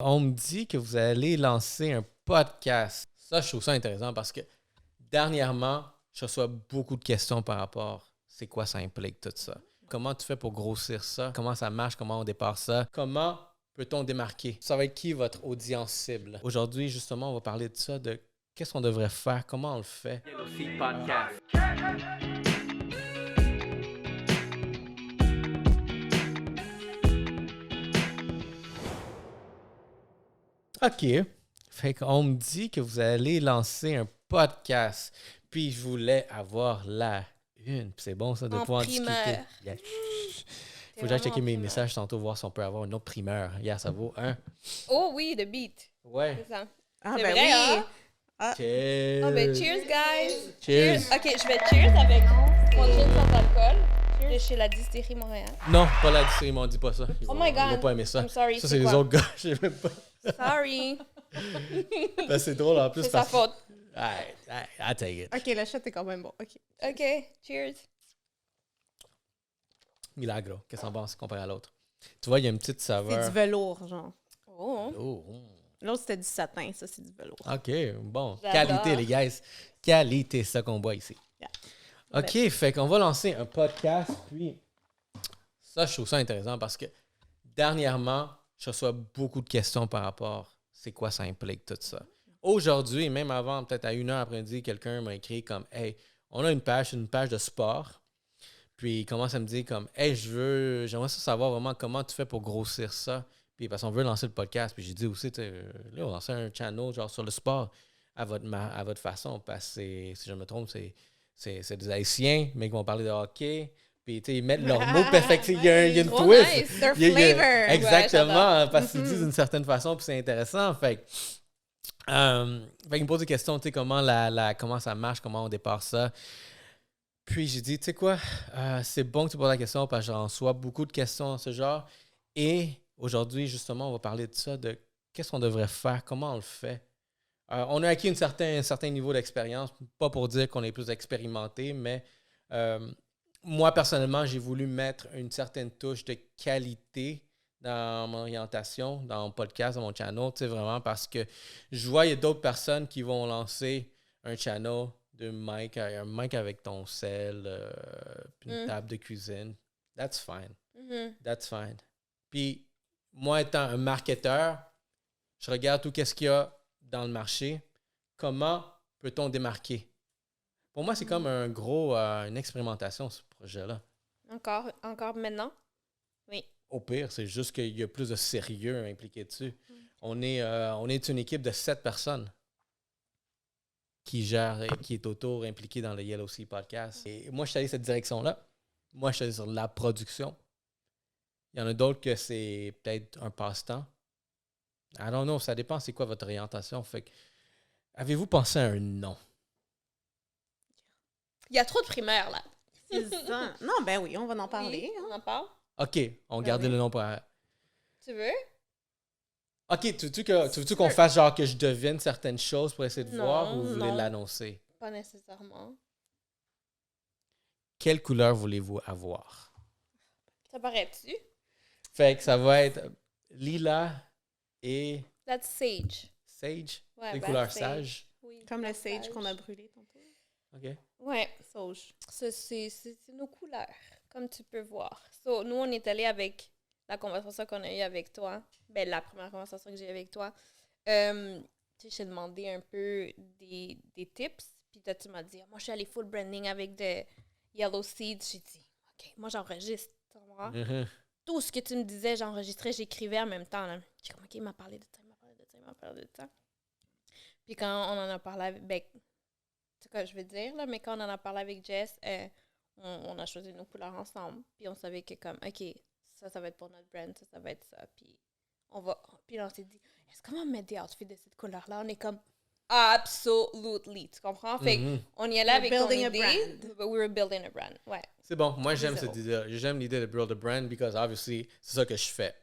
On me dit que vous allez lancer un podcast. Ça, je trouve ça intéressant parce que dernièrement, je reçois beaucoup de questions par rapport à c'est quoi ça implique tout ça. Comment tu fais pour grossir ça? Comment ça marche? Comment on départ ça? Comment peut-on démarquer? Ça va être qui votre audience cible? Aujourd'hui, justement, on va parler de ça, de qu'est-ce qu'on devrait faire, comment on le fait. Yellowseed Podcast. OK. Fait qu'on me dit que vous allez lancer un podcast. Puis je voulais avoir la une. Puis c'est bon ça de En pouvoir primeur. discuter. Yeah. Faut que j'aille checker mes messages tantôt, voir si on peut avoir une autre primeur. Yeah, ça vaut un. Oh oui, The Beat. Ouais. C'est ça. Ah, C'est ben vrai, oui. hein? Cheers. Ah ben cheers, guys. Cheers. OK, je vais cheers avec mon gin sans alcool de chez la distillerie Montréal. Non, pas la distillerie, ils m'ont dit pas ça. Oh my Ils vont God. pas aimer ça. I'm sorry, Ça, c'est c'est les quoi? autres gars. Je sais même pas. Sorry. Ben, c'est drôle en plus C'est sa parce que... faute. I take it. OK, le shot est quand même bon. OK. OK, cheers. Milagro. Qu'est-ce qu'on pense comparé à l'autre? Tu vois, il y a une petite C'est saveur. du velours, genre. Oh. Oh. L'autre, c'était du satin. Ça, c'est du velours. OK, bon. J'adore. Qualité, les guys. Qualité, c'est ça qu'on boit ici. Yeah. OK, fait qu'on va lancer un podcast. Puis, ça, je trouve ça intéressant parce que dernièrement, je reçois beaucoup de questions par rapport à c'est quoi ça implique tout ça. Aujourd'hui, même avant, peut-être à 1h après-midi, quelqu'un m'a écrit comme « Hey, on a une page de sport. » Puis il commence à me dire comme « Hey, j'aimerais ça savoir vraiment comment tu fais pour grossir ça. » Puis parce qu'on veut lancer le podcast. Puis j'ai dit aussi, là, on lance un channel genre sur le sport à votre façon. Parce que si je me trompe, c'est des Haïtiens, mais qui vont parler de hockey. Puis ils mettent leurs mots perfectifs. Il y a une Trop twist. nice. Their Il y a- flavor. exactement, Ouais, parce qu'ils disent d'une certaine façon, puis c'est intéressant. Fait qu'il me pose des questions, tu sais, comment ça marche, comment on départ ça. Puis j'ai dit, tu sais quoi, c'est bon que tu poses la question parce que j'en reçois beaucoup de questions de ce genre. Et aujourd'hui, justement, on va parler de ça, de qu'est-ce qu'on devrait faire, comment on le fait. On a acquis un certain niveau d'expérience, pas pour dire qu'on est plus expérimenté, mais moi, personnellement, j'ai voulu mettre une certaine touche de qualité dans mon orientation, dans mon podcast, dans mon channel, tu sais, vraiment, parce que je vois, il y a d'autres personnes qui vont lancer un channel de un mic avec ton sel, puis une table de cuisine. That's fine. Mhm. That's fine. Puis, moi, étant un marketeur, je regarde tout ce qu'il y a dans le marché. Comment peut-on démarquer? Pour moi, c'est comme une expérimentation, ce projet-là. Encore maintenant? Oui. Au pire, c'est juste qu'il y a plus de sérieux impliqué dessus. On est une équipe de 7 personnes qui gère et qui est autour impliquée dans le Yellowseed Podcast. Et moi, je suis allé cette direction-là. Moi, je suis allé sur la production. Il y en a d'autres que c'est peut-être un passe-temps. I don't know, ça dépend c'est quoi votre orientation. Fait que, avez-vous pensé à un nom? Il y a trop de primaires, là. C'est ça. Non, ben oui, on va en parler. Oui, on en parle? OK, on gardait oui. le nom pour... Tu veux? OK, tu veux qu'on fasse genre que je devine certaines choses pour essayer de Non, voir ou vous voulez non. l'annoncer? Pas nécessairement. Quelle couleur voulez-vous avoir? Ça paraît-tu? Fait que ça va être lilas et That's sage. sage. Ouais, Les ben, couleurs sages. Oui, Comme le la sage qu'on a brûlé tantôt. OK. Ouais, Sauge. c'est nos couleurs, comme tu peux voir. So, nous, on est allé avec la conversation qu'on a eue avec toi. Ben, la première conversation que j'ai eue avec toi. Tu sais, j'ai demandé un peu des tips. Puis toi, tu m'as dit, moi, je suis allée full branding avec de Yellowseed. J'ai dit, OK, moi, j'enregistre. Tu vois? Tout ce que tu me disais, j'enregistrais, j'écrivais en même temps. Là. J'ai comme, OK, il m'a parlé de ça, il m'a parlé de ça, il m'a parlé de ça. Puis quand on en a parlé avec... Ben, c'est quoi je veux dire, là, mais quand on en a parlé avec Jess, on a choisi nos couleurs ensemble. Puis on savait que comme, OK, ça va être pour notre brand, ça va être ça. Puis puis on s'est dit, est-ce qu'on va mettre des outfits de cette couleur-là? On est comme, absolutely, tu comprends? Fait on y allait avec ton building a idée, brand. but we were building a brand, ouais. C'est bon. Moi, j'aime Zéro. cette idée. J'aime l'idée de build a brand because obviously, c'est ça que je fais.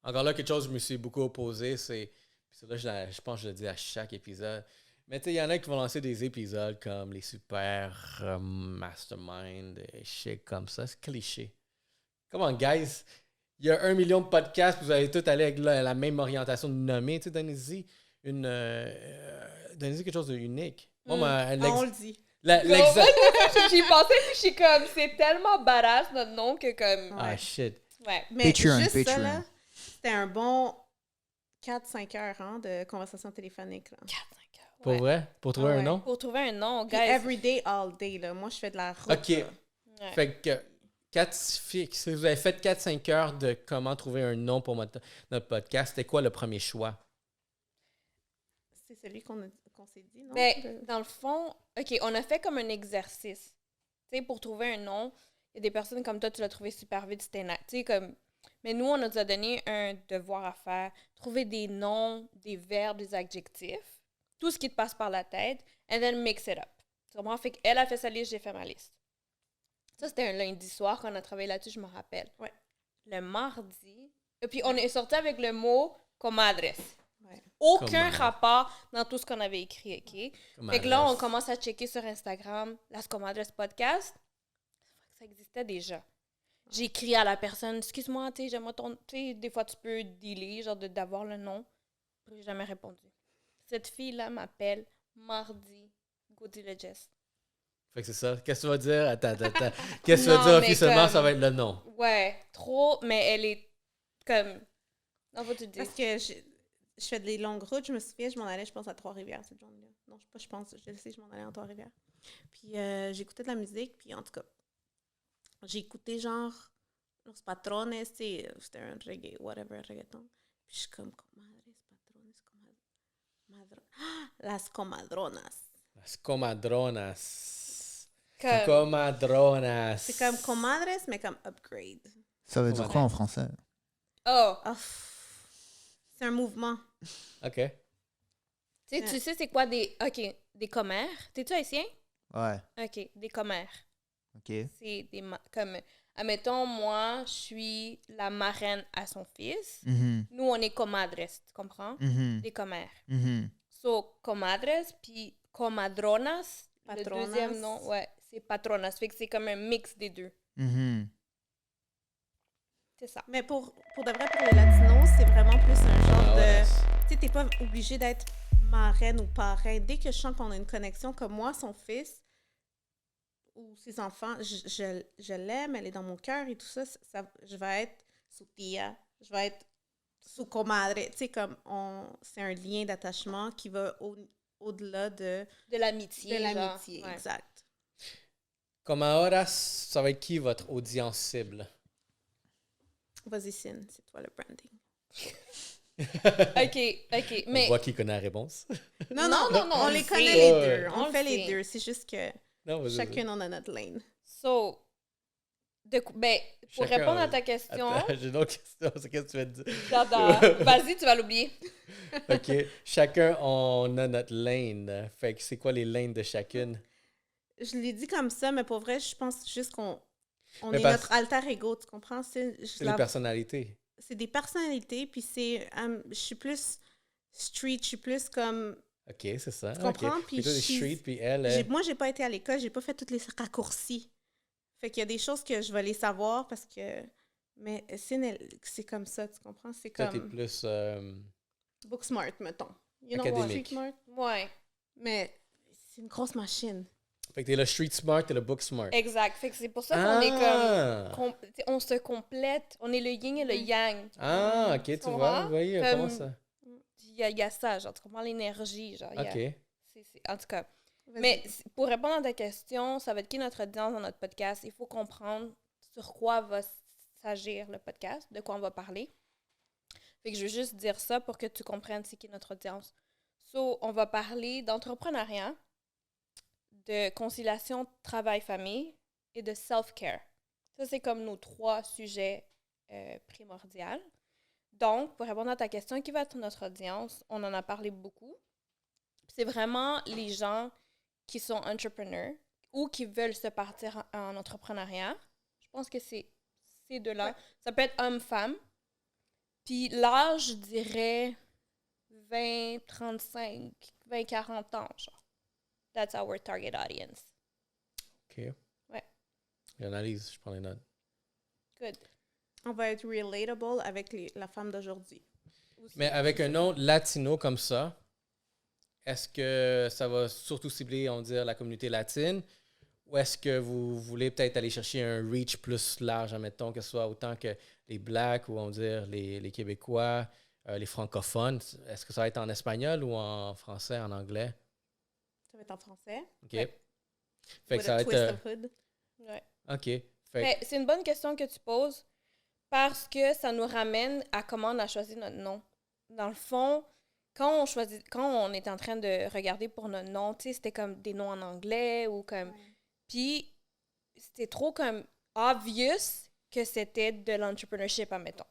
Encore là, quelque chose que je me suis beaucoup opposé, c'est là, je pense que je le dis à chaque épisode. Mais tu sais, il y en a qui vont lancer des épisodes comme les super mastermind, des shit comme ça. C'est cliché. Come on, guys. il y a 1 million de podcasts, puis vous allez tous aller avec la même orientation de nommer. Tu sais, donnez-y donnez-y quelque chose de unique. Moi, On le dit. J'y pensais, puis je suis comme, c'est tellement badass notre nom que comme. Ah, shit. Ouais. Mais Patreon, juste ça, Patreon. là, c'était un bon 4-5 heures hein, de conversation téléphonique. Là. 4-5 heures. Pour Ouais. vrai? Pour trouver Ah un ouais. nom? Pour trouver un nom, Puis guys. every day, all day. Là. Moi, je fais de la route. OK. là. Ouais. Fait que si vous avez fait 4-5 heures de comment trouver un nom pour notre podcast, c'était quoi le premier choix? C'est celui qu'on s'est dit, non? Ben, dans le fond, OK, on a fait comme un exercice. Tu sais, pour trouver un nom, il y a des personnes comme toi, tu l'as trouvé super vite, c'était tu sais, comme. Mais nous, on nous a donné un devoir à faire. Trouver des noms, des verbes, des adjectifs, tout ce qui te passe par la tête, and then mix it up. Tu comprends? Fait qu'elle a fait sa liste, j'ai fait ma liste. Ça, c'était un lundi soir qu'on a travaillé là-dessus, je me rappelle. Ouais. Le mardi, et puis on est sorti avec le mot comadres. Ouais. Aucun Comadres. rapport dans tout ce qu'on avait écrit, OK? Comment Fait que là, on adresse? commence à checker sur Instagram Las Comadres Podcast. Ça existait déjà. J'ai écrit à la personne, excuse-moi, tu sais, j'aimerais ton. Tu sais, des fois, tu peux dealer, genre d'avoir le nom. J'ai jamais répondu. Cette fille-là m'appelle mardi. Go deal le Jess. Fait que c'est ça. Qu'est-ce que tu vas dire? Attends. Qu'est-ce que tu vas Non, dire mais officiellement? comme- Ça va être le nom. Ouais, trop, mais elle est comme. Non, faut que tu le Parce dises. que je fais des longues routes. Je me souviens, je m'en allais, je pense, à Trois-Rivières cette journée-là. Non, je pense, je le sais, je m'en allais à Trois-Rivières. Puis j'écoutais de la musique, puis en tout cas, j'ai écouté genre Los Patrones, tu sais, c'était un reggae, whatever, un reggaeton. Puis je suis comme, comadres, patrones, las comadronas. Las comadronas. Comme- Comadronas. C'est comme comadres, mais comme upgrade. Ça veut dire quoi en français? Oh! Oh, c'est un mouvement. OK. Tu sais, c'est quoi des. OK, des commères? T'es-tu haïtien? Ouais, OK, des commères. ok. C'est des. Comme. Admettons, moi, je suis la marraine à son fils. Mhm, Nous, on est comadres, tu comprends? mhm, Des commères. mhm. So, comadres, puis comadronas. Patronas. Le deuxième nom, ouais, c'est patronas. Fait que c'est comme un mix des deux. Mhm. C'est ça. Mais pour de vrai, pour les latinos, c'est vraiment plus un genre Ah ouais. de... Tu sais, t'es pas obligé d'être marraine ou parrain. Dès que je sens qu'on a une connexion, comme moi, son fils ou ses enfants, je l'aime, elle est dans mon cœur et tout ça, je vais être sous tia, je vais être sous comadre. Tu sais, comme c'est un lien d'attachement qui va au-delà de De l'amitié. genre. Ouais. Exact. Comme horas, ça va être qui votre audience cible? Vas-y, Cine, c'est toi le branding. OK, On mais... voit qui connaît la réponse. Non, on on le les sait. connaît les Ouais. deux. On On le fait les sait. deux. C'est juste que Non, vas-y, chacune, on a notre lane. So, ben, pour Chacun, répondre à ta question, Attends, j'ai une autre question. C'est qu'est-ce que tu vas te dire? j'adore. Vas-y, tu vas l'oublier. OK. Chacun, on a notre lane. Fait que c'est quoi les lanes de chacune? Je l'ai dit comme ça, mais pour vrai, je pense juste qu'on Mais est parce- notre alter ego, tu comprends? C'est les personnalités. C'est des personnalités, puis je suis plus street, je suis plus comme... OK, c'est ça. Tu comprends? OK. Puis Puis toi, les she's- street, puis elle... Moi, j'ai pas été à l'école, j'ai pas fait toutes les raccourcis. Fait qu'il y a des choses que je vais les savoir parce que... Mais c'est comme ça, tu comprends? C'est toi, t'es comme plus... book smart, mettons. You know, Académique. street smart. Ouais, Mais c'est une grosse machine. Fait que t'es le street smart et le book smart. exact. Fait que c'est pour ça qu'on est Ah! t'sais, on se complète. On est le yin et le yang. Ah, OK, tu comprends? vois. Oui, Comme- comment ça? Il y a ça, genre, tu comprends l'énergie, genre. il y a- OK. en tout cas. Vas-y. Mais pour répondre à ta question, ça va être qui notre audience dans notre podcast? Il faut comprendre sur quoi va s'agir le podcast, de quoi on va parler. Fait que je veux juste dire ça pour que tu comprennes c'est qui notre audience. So, on va parler d'entrepreneuriat, de conciliation travail-famille et de self-care. Ça, c'est comme nos 3 sujets primordiaux. Donc, pour répondre à ta question, qui va être notre audience? On en a parlé beaucoup. C'est vraiment les gens qui sont entrepreneurs ou qui veulent se partir en entrepreneuriat. Je pense que c'est ces deux-là. Ouais. Ça peut être homme-femme. Puis l'âge, je dirais 20, 35, 20, 40 ans, genre. That's our target audience. OK. Ouais. J'analyse, je prends les notes. Good. On va être relatable avec la femme d'aujourd'hui. Mais avec un nom latino comme ça, est-ce que ça va surtout cibler, on va dire, la communauté latine? Ou est-ce que vous voulez peut-être aller chercher un reach plus large, admettons, que ce soit autant que les Blacks ou on va dire les Québécois, les francophones? Est-ce que ça va être en espagnol ou en français, en anglais? Ça va être en français. OK. Ouais. Fait que With ça a va twist être... of hood. Ouais. OK. Fait Mais c'est une bonne question que tu poses parce que ça nous ramène à comment on a choisi notre nom. Dans le fond, quand on est en train de regarder pour notre nom, tu sais, c'était comme des noms en anglais ou comme... Ouais. Puis, c'était trop comme obvious que c'était de l'entrepreneurship, admettons.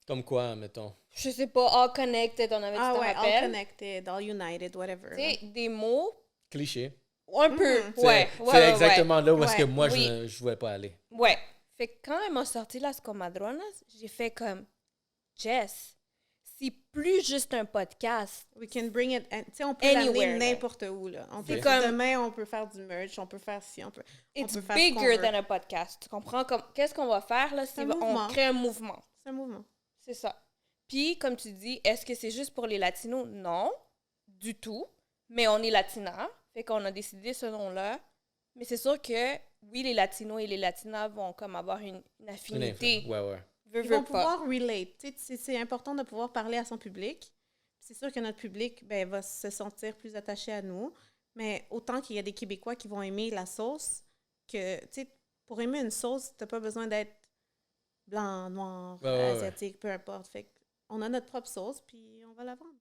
comme quoi, mettons? Je sais pas, all connected, on avait Ah tu te ouais, all rappelles? connected, all united, whatever. Tu sais, des mots, Cliché. un peu, Mhm. ouais. C'est exactement là où est-ce que Ouais. moi, Oui. je ne voulais pas aller. Ouais. Fait que quand elle m'a sorti Las Comadronas, j'ai fait comme, Jess, c'est plus juste un podcast. We can bring it, tu sais, on peut Anywhere, l'amener là. n'importe où, là. On peut, C'est comme- demain, on peut faire du merch, on peut faire ci, on peut It's peut faire ce qu'on bigger veut. than a podcast. Tu comprends? Qu'est-ce qu'on va faire, là? C'est un On mouvement. crée un mouvement. C'est un mouvement. C'est ça. Puis, comme tu dis, est-ce que c'est juste pour les Latinos? Non, du tout. Mais on est Latina, fait qu'on a décidé ce nom-là. Mais c'est sûr que, oui, les Latinos et les Latinas vont comme avoir une affinité. Ouais. Veux, Ils veux vont pas. pouvoir relate. Tu sais, c'est important de pouvoir parler à son public. C'est sûr que notre public ben, va se sentir plus attaché à nous. Mais autant qu'il y a des Québécois qui vont aimer la sauce, que, tu sais, pour aimer une sauce, t'as pas besoin d'être blanc, noir, Ouais. asiatique, peu importe. Fait on a notre propre sauce, puis on va la vendre.